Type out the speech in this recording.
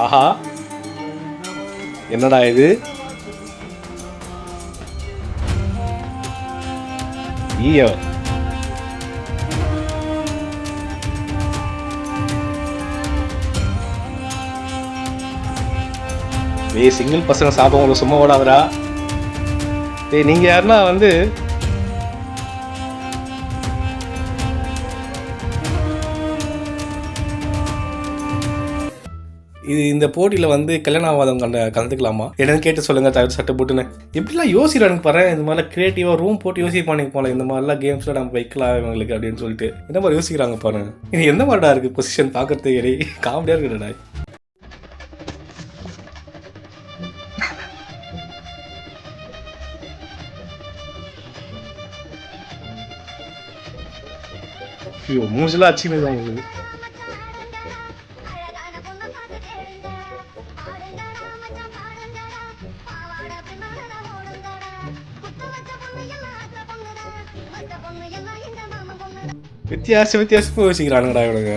ஆஹா, என்னடா இது? ஈயோ. டேய் சிங்கிள் பசங்க சாப்பிடவங்கள சும்மா ஓடாதடா. டேய் நீங்க யாருன்னா வந்து இந்த போட்டியில் வந்து கல்யாணம் ஆகாதவங்க கலந்துக்கலாமா? என்னன்னு கேட்டு சொல்லுங்க. தவிர சட்டை போட்டுன்னு எப்படிலாம் யோசிக்கிறானுங்க பாரு. இந்த மாதிரிலாம் கிரியேட்டிவாக ரூம் போட்டு யோசிப்பானுங்க போல. இந்த மாதிரிலாம் கேம்ஸ்லாம் நம்ம வைக்கலாம் இவங்களுக்கு அப்படின்னு சொல்லிட்டு என்ன மாதிரி யோசிக்கிறாங்க பாருங்க. இது எந்த மாதிரிடா இருக்குது பொசிஷன் பார்க்கறதுக்கு காமெடியாக இருக்குடா. ஐயோ மூஞ்செல்லாம் அச்சுன்னு தான் உங்களுக்கு. வித்தியாசமாக யோசிக்கிறானுங்கடா இவனுங்க.